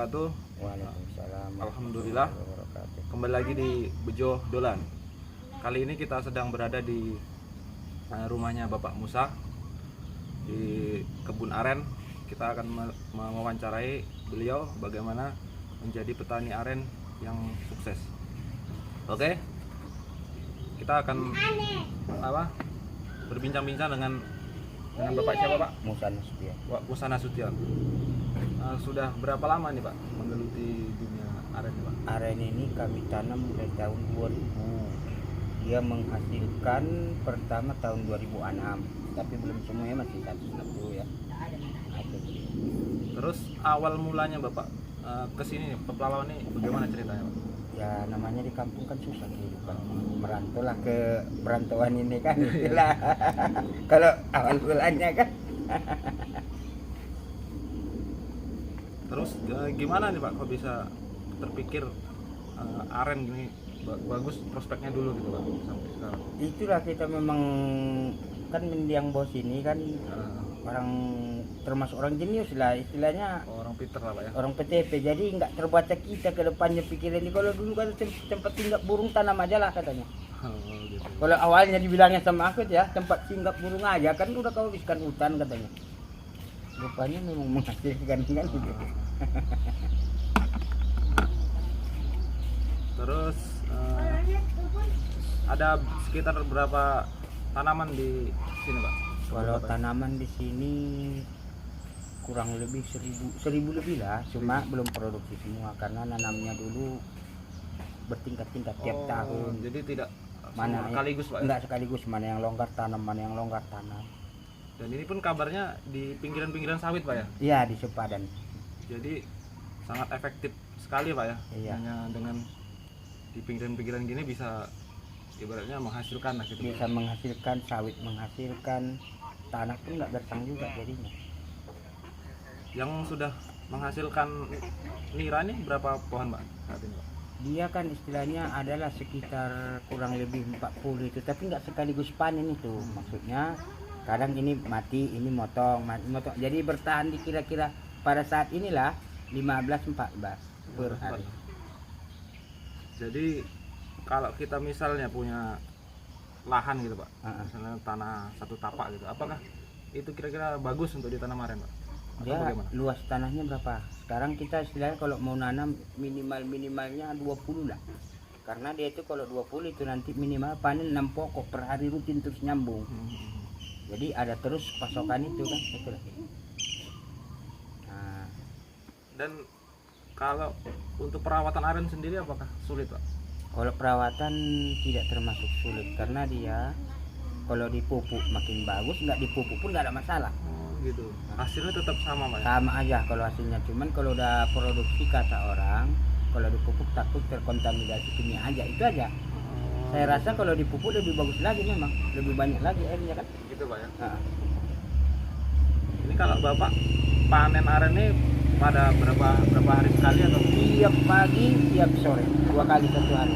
wabarakatuh. Waalaikumsalam. Alhamdulillah. Kembali lagi di Bejo Dolan. Kali ini kita sedang berada di rumahnya Bapak Musa di kebun aren. Kita akan mewawancarai beliau bagaimana menjadi petani aren yang sukses. Oke. Kita akan berbincang-bincang dengan Bapak siapa, Pak? Musa Nasution. Pak Musa Nasution. Sudah berapa lama nih, Pak, menggeluti dunia aren, Pak? Aren ini kami tanam mulai tahun 2000. Dia menghasilkan pertama tahun 2006, tapi belum semuanya, masih 160 ya. Terus awal mulanya Bapak kesini Pepelawan ini bagaimana ceritanya, Pak? Ya namanya di kampung kan susah kehidupan. Merantau lah ke perantauan ini kan. Itulah. Kalau awal mulanya kan. Terus gimana nih, Pak, kok bisa terpikir aren gini bagus prospeknya dulu gitu, Pak, sampai sekarang? Itulah kita memang kan mendiang bos ini kan orang termasuk orang jenius lah istilahnya, orang pinter lah, Pak, ya. orang PTP, jadi nggak terbaca kita ke depannya pikiran ini. Kalau dulu kan tempat singgap burung tanam aja lah katanya. Gitu. Kalau awalnya dibilangnya sama aku ya tempat singgap burung aja kan udah kau habiskan hutan katanya. Rupanya memang menghasilkan kan gitu. Terus ada sekitar berapa tanaman di sini, Pak? Kalau tanaman di sini kurang lebih 1000 lebih lah, cuma belum produksi semua karena nanamnya dulu bertingkat-tingkat tiap tahun. Jadi tidak Mana sekaligus, Pak, ya? Enggak sekaligus, mana yang longgar tanam, mana yang longgar tanam. Dan ini pun kabarnya di pinggiran-pinggiran sawit, Pak, ya? Iya, di sepadan. Jadi sangat efektif sekali, Pak, ya? Iya. Hanya dengan di pinggiran-pinggiran gini bisa ibaratnya menghasilkan lah gitu. Bisa menghasilkan, sawit menghasilkan, tanah pun nggak gersang juga jadinya. Yang sudah menghasilkan nira nih berapa pohon, Pak, saat ini, Pak? Dia kan istilahnya adalah sekitar kurang lebih 40 itu, tapi nggak sekaligus panen itu. Maksudnya kadang ini mati, ini motong. Jadi bertahan di kira-kira pada saat inilah 15-14 per hari. Jadi kalau kita misalnya punya lahan gitu, Pak, misalnya tanah 1 tapak gitu, apakah itu kira-kira bagus untuk ditanam aren, Pak? Atau Ya, bagaimana? luas tanahnya berapa? Sekarang kita istilahnya kalau mau nanam minimalnya 20 lah. Karena dia itu kalau 20 itu nanti minimal panen 6 pokok per hari rutin terus nyambung. Jadi ada terus pasokan itu kan, itulah. Nah, Dan kalau untuk perawatan aren sendiri apakah sulit, Pak? kalau perawatan tidak termasuk sulit karena dia kalau dipupuk makin bagus, nggak dipupuk pun nggak ada masalah. Gitu. Hasilnya tetap sama, Pak, ya? Sama aja kalau hasilnya, cuman kalau udah produksi kata orang kalau dipupuk takut terkontaminasi kimia aja, itu aja. Saya rasa kalau dipupuk lebih bagus lagi, memang lebih banyak lagi airnya kan. Gitu, Pak, ya. Nah, Ini kalau Bapak panen aren ini pada berapa hari sekali atau tiap pagi tiap sore 2 kali satu hari.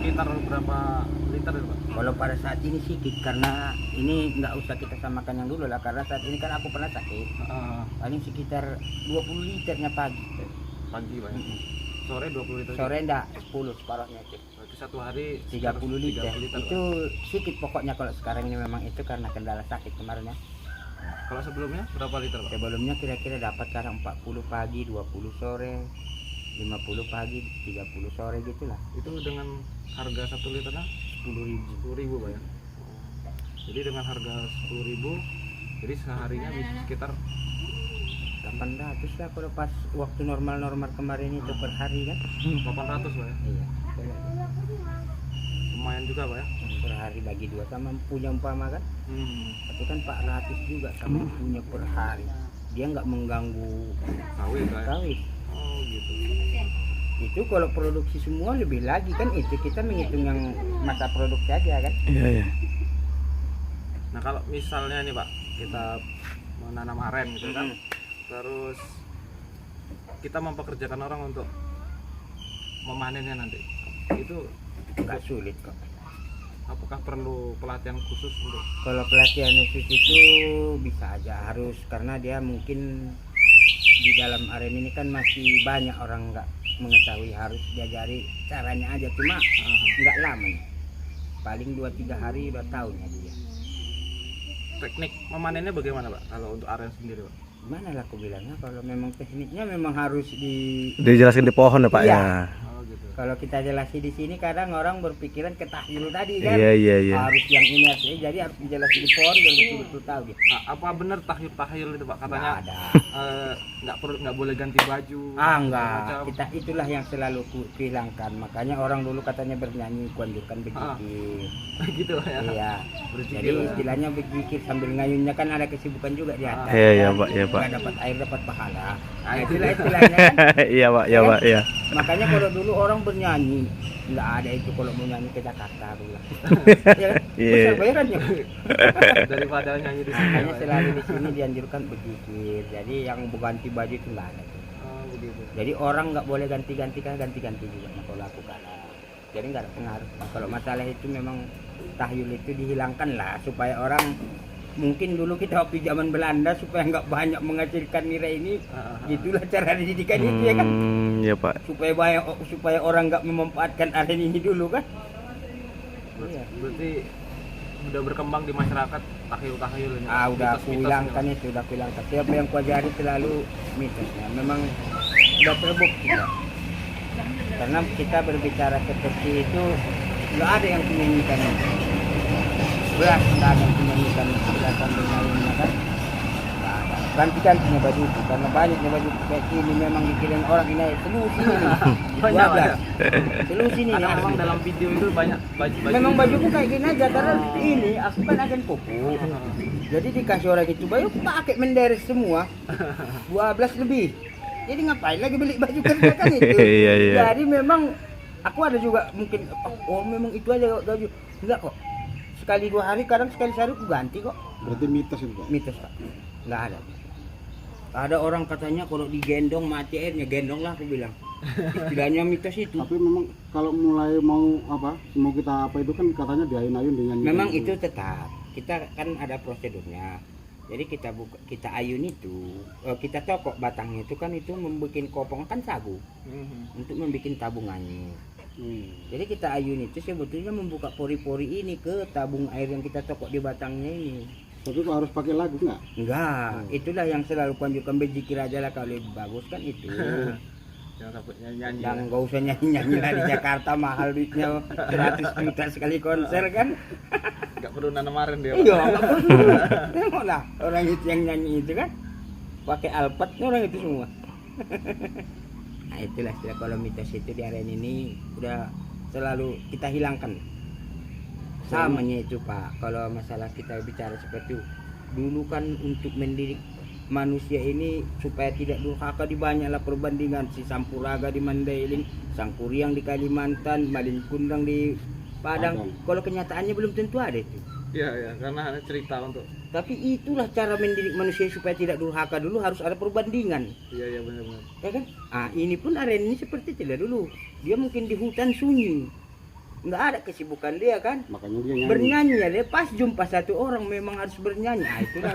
sekitar berapa liter itu, Pak? Kalau pada saat ini sedikit karena ini nggak usah kita samakan yang dulu lah, karena saat ini kan aku pernah sakit. Paling sekitar 20 liternya pagi. Pagi, Pak, ya? Sore 20 liter. Sore enggak 10 separuhnya itu. Berarti satu hari 30 liter. 30 liter, Itu sedikit pokoknya kalau sekarang ini memang itu karena kendala sakit kemarin ya. Pak. Kalau sebelumnya berapa liter, Pak? Sebelumnya kira-kira dapat sekarang 40 pagi, 20 sore, 50 pagi, 30 sore gitulah. Itu dengan harga 1 liternya 10.000. 10.000, Pak, ya? Jadi dengan harga 10.000, jadi seharinya bisa sekitar 800 lah kalau pas waktu normal kemarin itu per hari kan. 800, Pak, ya? Iya. Lumayan juga, Pak, ya? Per hari bagi 2 sama punya umpama kan. Tapi kan 400 juga sama punya per hari. Dia nggak mengganggu Sawit, Pak, ya? sawit. Oh, gitu. Itu kalau produksi semua lebih lagi kan, itu kita menghitung yang masa produksi aja kan. Iya. Nah, kalau misalnya nih, Pak, kita menanam aren gitu kan, terus kita mempekerjakan orang untuk memanennya nanti, itu Nggak sulit kok. apakah perlu pelatihan khusus untuk? Kalau pelatihan khusus itu bisa aja, harus, karena dia mungkin di dalam aren ini kan masih banyak orang nggak mengetahui, harus diajari caranya aja, cuma nggak lama ya. Paling 2-3 hari udah tahu ya dia. Teknik memanennya bagaimana Pak kalau untuk aren sendiri Pak? Gimana lah aku bilangnya, kalau memang tekniknya memang harus Dijelaskan di pohon ya Pak Iya. ya. Oh gitu. kalau kita jelasin di sini kadang orang berpikiran ke tahlil tadi kan. Iya. Harus yang ini harus ini, jadi harus dijelasin di pohon biar betul-betul tahu dia. Apa benar tahyul itu Pak? Katanya Nggak ada. nggak boleh ganti baju. Enggak, macam. kita itulah yang selalu hilangkan. Makanya orang dulu katanya bernyanyi, kuanjurkan berzikir. Gitu ya. Iya. Berzikir Jadi ya. istilahnya berzikir sambil ngayunnya kan ada kesibukan juga di atas. Iya Pak, iya Pak. Nggak dapat air dapat pahala. Nah, itu Itulah istilahnya kan. Iya Pak, iya Pak, iya. Makanya kalau dulu orang bernyanyi, nggak ada itu kalau mau nyanyi ke Jakarta bilang. Ya kan? Iya. Besar bayarannya. Daripada nyanyi di sini. Makanya Pak. selalu di sini dianjurkan berzikir. Jadi yang ganti baju itu nggak ada tuh. Oh begitu. Jadi orang nggak boleh ganti-ganti kan, ganti-ganti juga nah, kalau aku kalah. Jadi nggak ada pengaruh. Nah, kalau masalah itu memang tahyul itu dihilangkan lah supaya orang, mungkin dulu kita waktu zaman Belanda supaya nggak banyak menghasilkan nilai ini, itulah cara dididikan itu ya kan, Iya Pak. supaya orang nggak memanfaatkan aren ini dulu kan. Iya. Berarti udah berkembang di masyarakat tahyul ini. Udah aku Mitos-mitos hilangkan ini, itu, udah aku hilangkan. Siapa yang kuajari selalu mitosnya, memang udah terbukti ya. Karena kita berbicara seperti itu, nggak ada yang menyanyikan beras, nggak ada yang menyanyikan belasan bermainnya kan, nggak ada. Ganti-gantinya baju itu, karena banyaknya baju kayak gini memang dikirim orang ini selusi ini, Banyak, 12 selusi ini. Karena asli. memang dalam video itu banyak baju. Memang bajuku kayak gini aja karena ini aku kan agen kuku. Jadi dikasih orang itu baju aku pakai menderes semua 12 lebih. Jadi ngapain lagi beli baju kerja kan itu. Iya. Jadi memang aku ada juga mungkin memang itu aja baju. Enggak kok. Sekali 2 hari, kadang sekali sehari aku ganti kok. Berarti mitos itu Pak? Mitos Pak. Enggak ada. Ada orang katanya kalau digendong mati airnya, gendong lah aku bilang. Istilahnya mitos itu. Tapi memang kalau mulai mau kita apa itu kan katanya diayun-ayun dengan Memang itu tetap kita kan ada prosedurnya. Jadi kita ayun itu, kita cokok batangnya itu kan itu membuat kopong kan sagu untuk membuat tabungannya. Jadi kita ayun itu sebetulnya membuka pori-pori ini ke tabung air yang kita cokok di batangnya ini. Tapi kok harus pakai lagu nggak? Enggak, itulah yang selalu kunjukkan berzikir aja lah kalau lebih bagus kan itu. Jangan sampai nyanyi. Dan nggak usah nyanyi-nyanyi lah di Jakarta mahal duitnya 100 juta sekali konser kan. Nggak perlu nanam aren dia. Iya, nggak perlu. Tengok lah orang itu yang nyanyi itu kan pakai alpat orang itu semua. Nah itulah istilah kalau mitos itu di aren ini udah selalu kita hilangkan. Samanya itu Pak, kalau masalah kita bicara seperti itu, dulu kan untuk mendidik manusia ini supaya tidak durhaka di banyaklah perbandingan, si Sampuraga di Mandailing, Sangkuriang di Kalimantan, Malin Kundang di Padang. Kalau kenyataannya belum tentu ada itu. Iya, karena hanya cerita untuk. Tapi itulah cara mendidik manusia supaya tidak durhaka, dulu harus ada perbandingan. Iya benar-benar. Ya kan? Ini pun aren ini seperti itu dulu. Dia mungkin di hutan sunyi. Nggak ada kesibukan dia kan. Makanya dia nyanyi. Bernyanyi ya, dia pas jumpa satu orang memang harus bernyanyi. Itulah.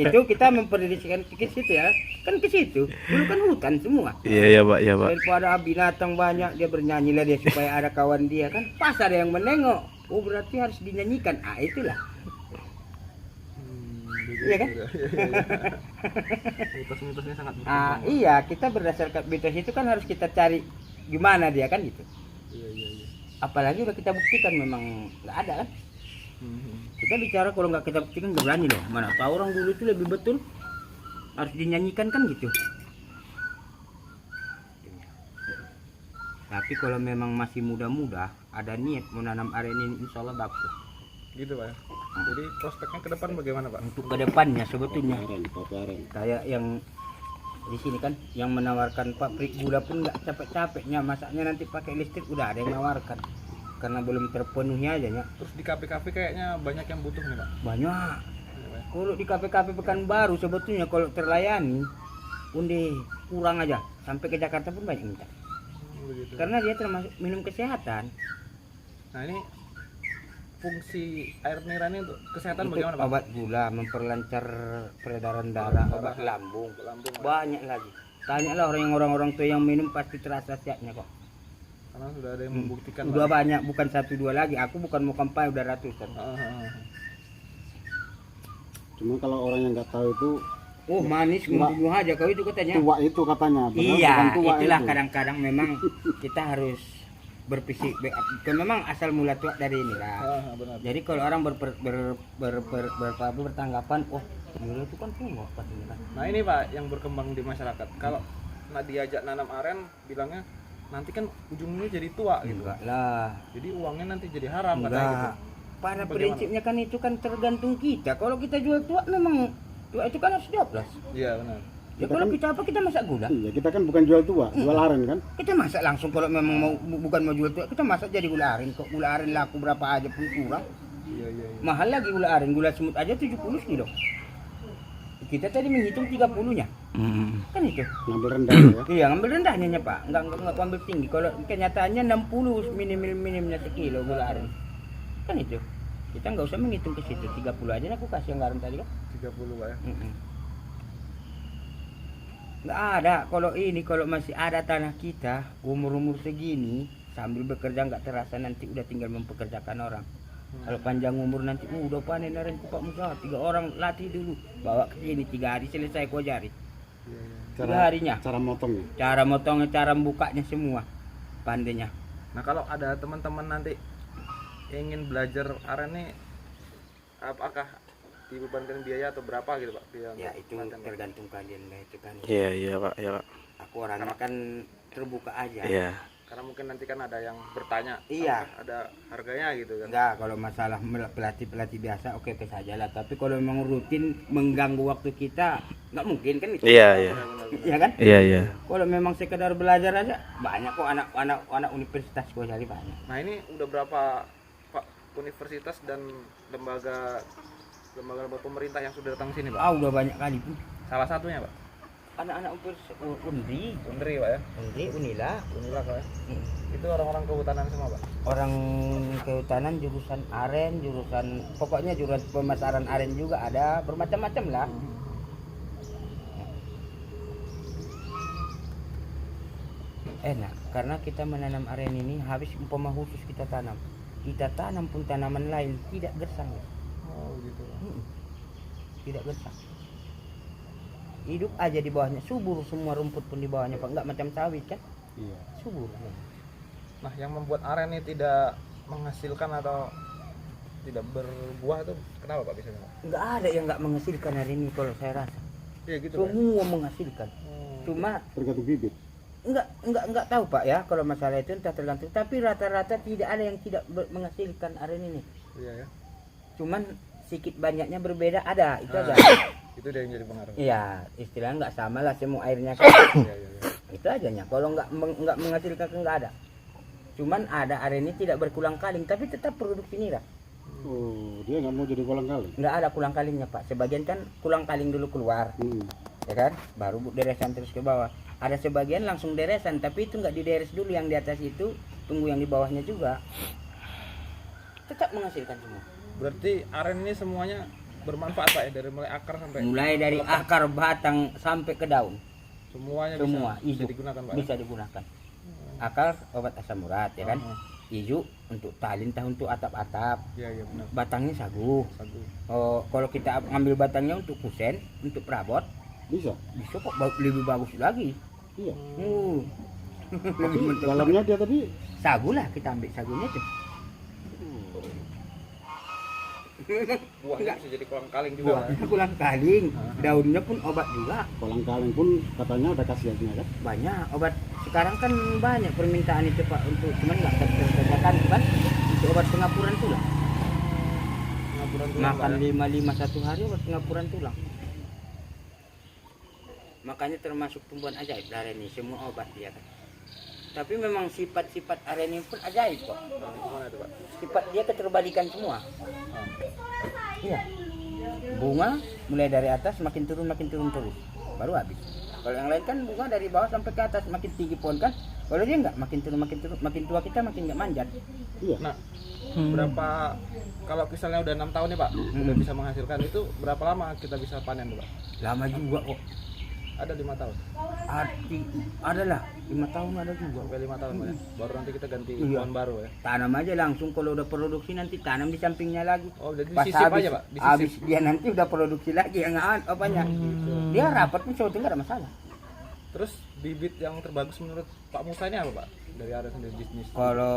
Itu kita memprediksi ke situ ya. Kan ke situ. Dulu kan hutan semua. Iya Pak, iya Pak. Daripada binatang banyak dia bernyanyi lah dia supaya ada kawan dia kan. Pas ada yang menengok. Oh berarti harus dinyanyikan. Itulah. Iya kan? Mitos-mitosnya sangat berkembang. Iya, kita berdasarkan mitos itu kan harus kita cari gimana dia kan gitu. Iya. Apalagi udah kita buktikan memang nggak ada kan. Kita bicara kalau nggak kita buktikan nggak berani loh. Mana tahu orang dulu itu lebih betul harus dinyanyikan kan gitu. Tapi kalau memang masih muda-muda ada niat mau nanam aren ini insya Allah bagus. Gitu Pak. Jadi prospeknya ke depan bagaimana Pak? Untuk kedepannya sebetulnya Kopi aren. kayak yang di sini kan yang menawarkan pabrik gula pun nggak capek-capeknya masaknya nanti pakai listrik udah ada yang menawarkan karena belum terpenuhnya aja ya. Terus di kafe-kafe kayaknya banyak yang butuh nih Pak. Banyak. Iya, Pak. Kalau di kafe-kafe Pekanbaru sebetulnya kalau terlayani undi kurang aja sampai ke Jakarta pun banyak minta. Begitu. Karena dia termasuk minum kesehatan. Nah ini fungsi air nira ini untuk kesehatan Untuk bagaimana Pak? obat gula, memperlancar peredaran darah, obat lambung. Lambung, Pak. Banyak lagi. Tanyalah orang-orang tua yang minum pasti terasa sehatnya kok. Karena sudah ada yang membuktikan Udah Pak. banyak, bukan 1-2 lagi. Aku bukan mau kampanye udah ratusan. Cuma kalau orang yang nggak tahu itu Oh manis, membunuh aja kau itu katanya. tua itu katanya. Padahal Iya, bukan tua itulah itu. kadang-kadang memang kita harus berpikir. Memang asal mula tua dari inilah. Benar. Jadi kalau orang bertanggapan, oh gula itu kan tua katanya kan. Nah ini Pak yang berkembang di masyarakat. Kalau diajak nanam aren, bilangnya nanti kan ujungnya jadi tua gitu. Enggak lah. Jadi uangnya nanti jadi haram katanya gitu. Enggak. Pada Bagaimana? prinsipnya kan itu kan tergantung kita. Kalau kita jual tua memang tua itu kan harus 12. Iya benar. Ya kalau kita apa kita masak gula? Iya, kita kan bukan jual tua, jual aren kan. Kita masak langsung kalau memang mau bukan mau jual tua, kita masak jadi gula aren. Kok gula aren laku berapa aja pun kurang. Iya. Mahal lagi gula aren, gula semut aja 70 kilo. Kita tadi menghitung 30-nya. Kan itu. Ngambil rendah ya. Iya, ngambil rendahnya Pak. Enggak ambil tinggi. Kalau kenyataannya 60 minimnya sekilo gula aren. Kan itu. Kita nggak usah menghitung ke situ. 30 aja aku kasih anggaran tadi kan. 30 Pak ya. Nggak ada. Kalau masih ada tanah kita umur segini sambil bekerja nggak terasa nanti udah tinggal mempekerjakan orang. Kalau panjang umur nanti udah panen aren Pak Musa. 3 orang latih dulu, bawa ke sini 3 hari selesai ku ajari. 3 harinya. Cara motongnya. Cara motongnya, cara bukanya semua pandainya. Nah kalau ada teman-teman nanti ingin belajar aren nih, apakah dibebankan biaya atau berapa gitu Pak? Ya itu tergantung kalian lah itu kan. Iya Pak, ya Pak. Aku orangnya kan terbuka aja. Iya. Karena mungkin nanti kan ada yang bertanya, Iya. apakah ada harganya gitu kan? Enggak, kalau masalah pelatih biasa oke saja lah. Tapi kalau memang rutin mengganggu waktu kita, nggak mungkin kan? Iya. Iya kan? Iya. Kalau memang sekedar belajar aja, banyak kok anak universitas gua cari banyak. Nah ini udah berapa Pak universitas dan lembaga pemerintah yang sudah datang sini Pak? Udah banyak kali pun. Salah satunya Pak? Anak-anak universitas Undri, Pak ya? Unila. Pak ya? Itu orang-orang kehutanan semua Pak? Orang kehutanan jurusan aren, pokoknya jurusan pemasaran aren juga ada, bermacam-macam lah. Enak, karena kita menanam aren ini habis umpama khusus kita tanam pun tanaman lain tidak gersang. Oh gitu. Tidak gersang. Hidup aja di bawahnya, subur semua rumput pun di bawahnya Pak, nggak macam sawit kan? Iya. Subur. Nah yang membuat aren ini tidak menghasilkan atau tidak berbuah itu kenapa Pak biasanya Pak? Nggak ada yang nggak menghasilkan hari ini kalau saya rasa. Iya gitu Pak. Semua menghasilkan. Cuma Tergantung bibit. enggak tahu Pak ya kalau masalah itu entah tergantung, tapi rata-rata tidak ada yang tidak menghasilkan aren ini. Iya ya. Cuman sedikit banyaknya berbeda ada, itu aja. Itu dia yang jadi pengaruh. Iya, istilahnya nggak sama lah semua airnya kan. Iya. Itu ajanya. Kalau nggak menghasilkan nggak ada. Cuman ada aren ini tidak berulang kaling tapi tetap produksi nira. Oh, dia nggak mau jadi kolang kaling. Nggak ada kulang kalingnya Pak. Sebagian kan kulang kaling dulu keluar, ya kan? Baru deresan terus ke bawah. Ada sebagian langsung deresan, tapi itu nggak dideres dulu, yang di atas itu tunggu yang di bawahnya juga. Tetap menghasilkan semua. Berarti aren ini semuanya bermanfaat Pak ya, dari mulai akar sampai Mulai dari akar, batang sampai ke daun. semuanya Semua bisa hijau digunakan Pak. bisa digunakan. Akar obat asam urat ya kan. Hijau untuk talintah, untuk atap-atap. Iya benar. Batangnya sagu. Sagu. Oh, kalau kita ambil batangnya untuk kusen, untuk perabot, Bisa. bisa kok lebih bagus lagi. Iya. Lebih mentok. Dalamnya dia tadi Sagu lah, kita ambil sagunya tuh. Buahnya bisa jadi kolang kaling juga. Buahnya kulang kaling, daunnya pun obat juga. kolang kaling pun katanya ada khasiatnya kan. Banyak obat. Sekarang kan banyak permintaan itu Pak, untuk cuman nggak terkerjakan kan. Untuk obat pengapuran tulang. Pengapuran tulang, Makan Pak, ya? 5 satu hari obat pengapuran tulang. Makanya termasuk tumbuhan ajaib aren ini, semua obat dia kan. Tapi memang sifat-sifat aren ini pun ajaib kok. Gimana itu Pak? Sifat dia keterbalikan semua. Iya. Bunga mulai dari atas makin turun terus, baru habis. Kalau yang lain kan bunga dari bawah sampai ke atas, makin tinggi pohon kan. Kalau dia enggak, makin turun, makin tua kita makin enggak manjat. Iya. Nah, berapa kalau misalnya udah 6 tahun nih Pak, udah bisa menghasilkan itu berapa lama kita bisa panen tuh Pak? Lama juga kok. Ada 5 tahun. Adalah 5 tahun ada juga. Sampai 5 tahun Pak ya. Baru nanti kita ganti Iya. pohon baru ya. Tanam aja langsung, kalau udah produksi nanti tanam di sampingnya lagi. Oh, jadi Pas disisip habis, aja Pak, disisip. habis dia nanti udah produksi lagi yang apanya. Dia rapat pun sebetulnya nggak ada masalah. Terus bibit yang terbagus menurut Pak Musa ini apa Pak? Dari area sendiri bisnis. Kalau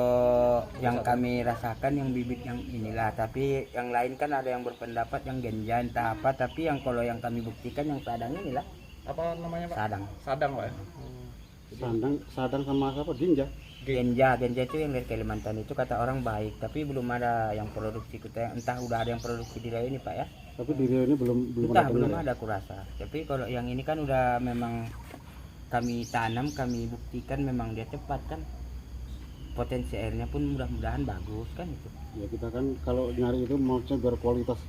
yang kami rasakan yang bibit yang inilah, tapi yang lain kan ada yang berpendapat yang genja entah apa, tapi yang kalau yang kami buktikan yang sadang inilah. Apa namanya Pak? Sadang. Sadang Pak ya. Sadang sama apa? Ginja. Genja itu yang dari Kalimantan itu kata orang baik, tapi belum ada yang produksi kita. Entah udah ada yang produksi di Riau ini Pak ya. Tapi di Riau ini belum Entah ada. belum benar ya? ada kurasa. Tapi kalau yang ini kan udah memang kami tanam, kami buktikan memang dia cepat kan. Potensi airnya pun mudah-mudahan bagus kan itu. Ya kita kan kalau nyari itu maksudnya biar kualitas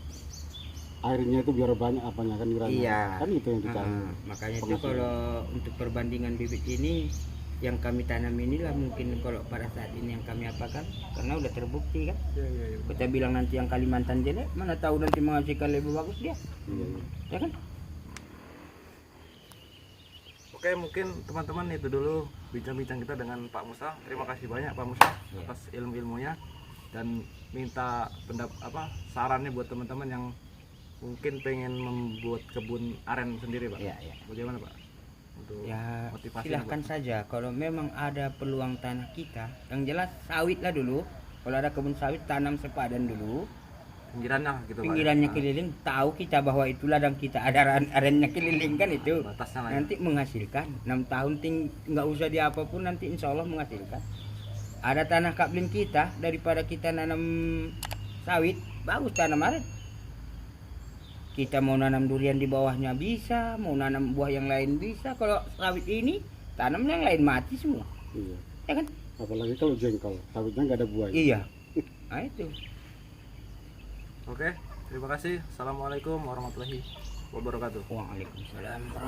airnya itu biar banyak apanya kan kiranya. Iya. Kan itu yang dicari. Makanya itu Penghasilan. kalau untuk perbandingan bibit ini yang kami tanam inilah mungkin kalau pada saat ini yang kami apakan karena udah terbukti kan. Iya iya iya. Kita bilang nanti yang Kalimantan jelek, mana tahu nanti menghasilkan lebih bagus dia. Iya, iya. Ya kan? Oke, mungkin teman-teman itu dulu bincang-bincang kita dengan Pak Musa. Terima kasih banyak Pak Musa atas ilmu-ilmunya dan minta sarannya buat teman-teman yang mungkin pengen membuat kebun aren sendiri Pak. Iya, iya. Bagaimana Pak? Untuk Ya motivasi silahkan saja kalau memang ada peluang tanah kita. Yang jelas sawit lah dulu. Kalau ada kebun sawit tanam sepadan dulu. pinggirannya gitu Pak. Pinggirannya Nah, keliling, tahu kita bahwa itu ladang kita ada arennya keliling kan itu. batasnya lah ya. Nanti menghasilkan 6 tahun nggak usah di apapun nanti insya Allah menghasilkan. Ada tanah kablin kita daripada kita nanam sawit bagus tanam aren. Kita mau nanam durian di bawahnya bisa, mau nanam buah yang lain bisa. Kalau sawit ini tanam yang lain mati semua, Iya. ya kan? Apalagi kalau jengkol, sawitnya nggak ada buahnya. Iya. Nah itu. Oke, terima kasih. Assalamualaikum warahmatullahi wabarakatuh. Waalaikumsalam.